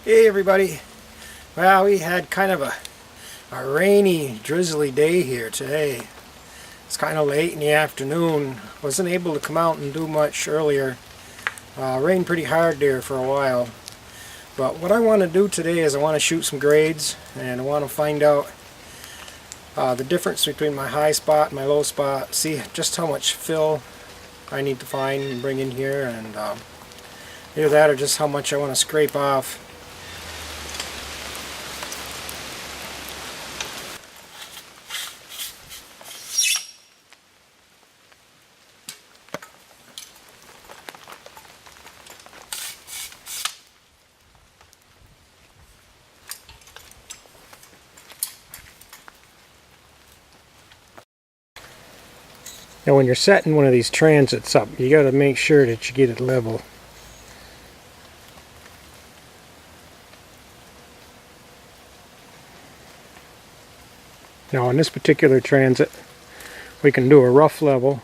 Hey everybody. Well, we had kind of a rainy, drizzly day here today. It's kind of late in the afternoon. Wasn't able to come out and do much earlier. Rained pretty hard there for a while. But what I want to do today is I want to shoot some grades, and I want to find out the difference between my high spot and my low spot. See just how much fill I need to find and bring in here, and either that or just how much I want to scrape off. Now when you're setting one of these transits up, you got to make sure that you get it level. Now on this particular transit, we can do a rough level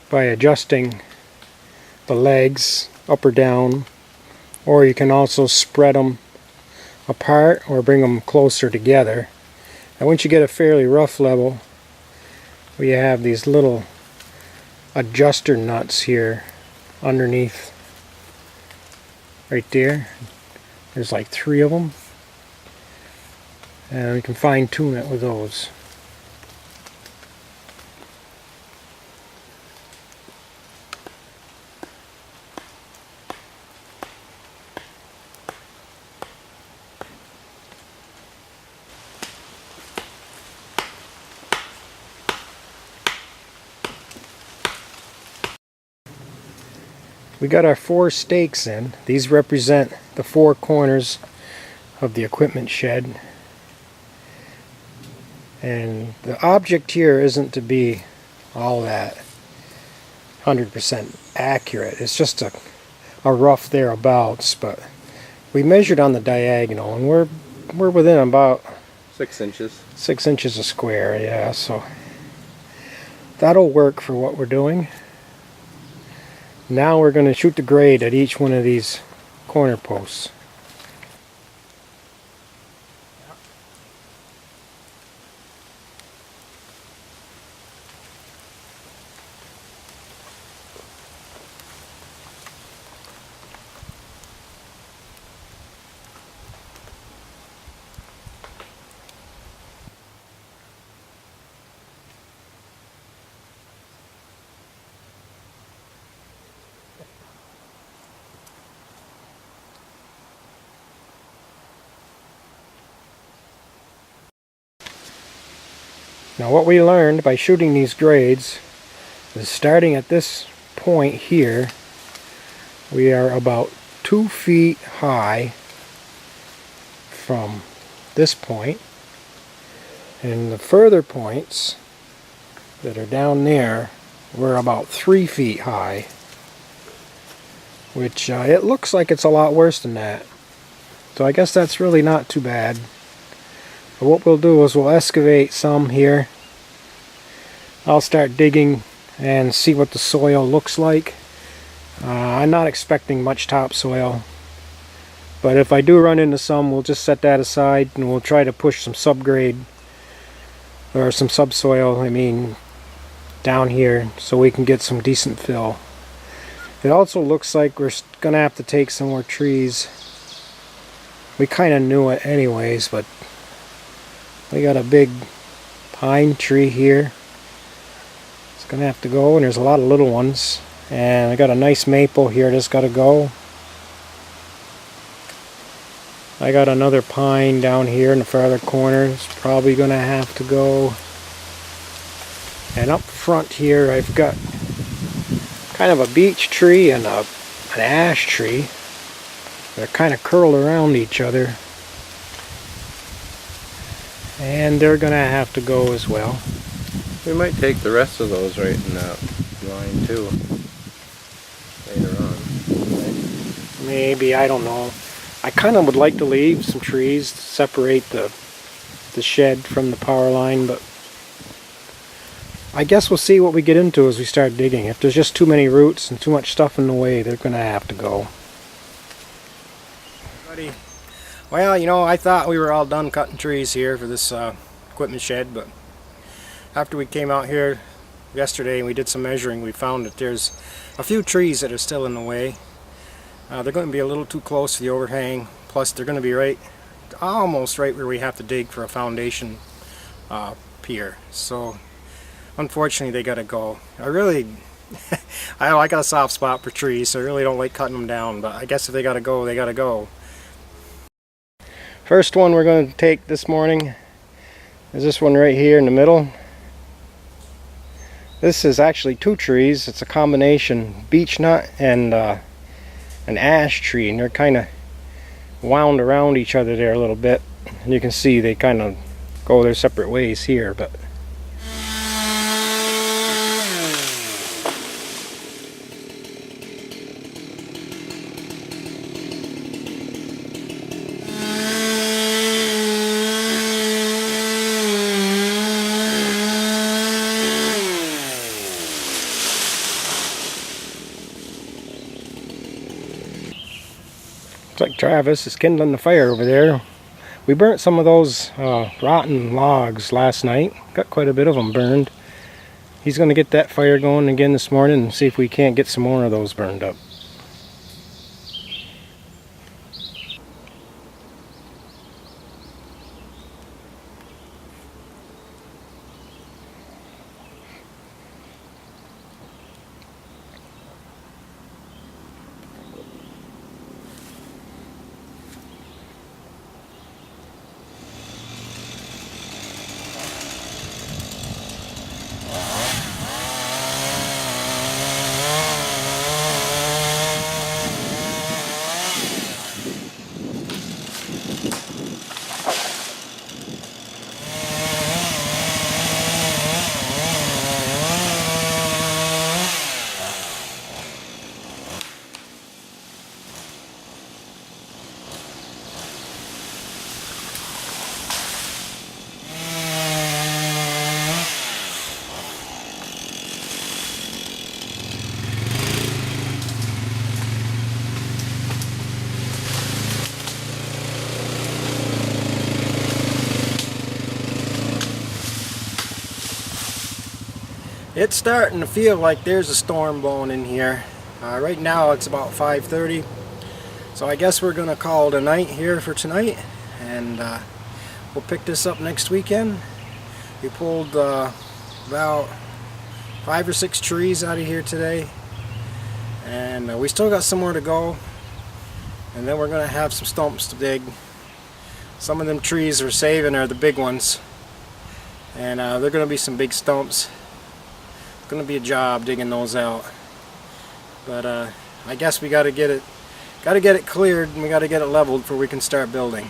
by adjusting the legs up or down, or you can also spread them apart or bring them closer together. And once you get a fairly rough level, we have these little adjuster nuts here underneath right there. There's like 3 of them, and we can fine tune it with those. We got our 4 stakes in. These represent the 4 corners of the equipment shed. And the object here isn't to be all that 100% accurate. It's just a rough thereabouts, but we measured on the diagonal, and we're within about 6 inches. 6 inches a square, yeah, so that'll work for what we're doing. Now we're going to shoot the grade at each one of these corner posts. Now what we learned by shooting these grades is, starting at this point here, we are about 2 feet high from this point, and the further points that are down there, we're about 3 feet high, which it looks like it's a lot worse than that. So I guess that's really not too bad. But what we'll do is we'll excavate some here. I'll start digging and see what the soil looks like. I'm not expecting much topsoil, but if I do run into some, we'll just set that aside and we'll try to push some subgrade or some subsoil, down here, so we can get some decent fill. It also looks like we're gonna have to take some more trees. We kind of knew it anyways, but we got a big pine tree here. It's gonna have to go, and there's a lot of little ones. And I got a nice maple here that's got to go. I got another pine down here in the farther corner. It's probably gonna have to go. And up front here I've got kind of a beech tree and an ash tree. They're kind of curled around each other, and they're gonna have to go as well. We might take the rest of those right in that line too later on. Maybe, I don't know. I kind of would like to leave some trees to separate the shed from the power line, but I guess we'll see what we get into as we start digging. If there's just too many roots and too much stuff in the way, they're going to have to go. Buddy. Well, you know, I thought we were all done cutting trees here for this equipment shed, but after we came out here yesterday and we did some measuring, we found that there's a few trees that are still in the way. They're going to be a little too close to the overhang, plus they're going to be almost right where we have to dig for a foundation pier. So unfortunately they got to go. I got a soft spot for trees, so I really don't like cutting them down, but I guess if they got to go, they got to go. First one we're going to take this morning is this one right here in the middle. This is actually two trees. It's a combination beech nut and an ash tree, and they're kind of wound around each other there a little bit. And you can see they kind of go their separate ways here, but looks like Travis is kindling the fire over there. We burnt some of those rotten logs last night. Got quite a bit of them burned. He's going to get that fire going again this morning and see if we can't get some more of those burned up. It's starting to feel like there's a storm blowing in here. Right now it's about 5:30, so I guess we're gonna call it a night here for tonight, and we'll pick this up next weekend. We pulled about 5 or 6 trees out of here today, and we still got somewhere to go, and then we're gonna have some stumps to dig. Some of them trees we're saving are the big ones, and they're gonna be some big stumps. Going to be a job digging those out, but I guess we got to get it cleared, and we got to get it leveled before we can start building.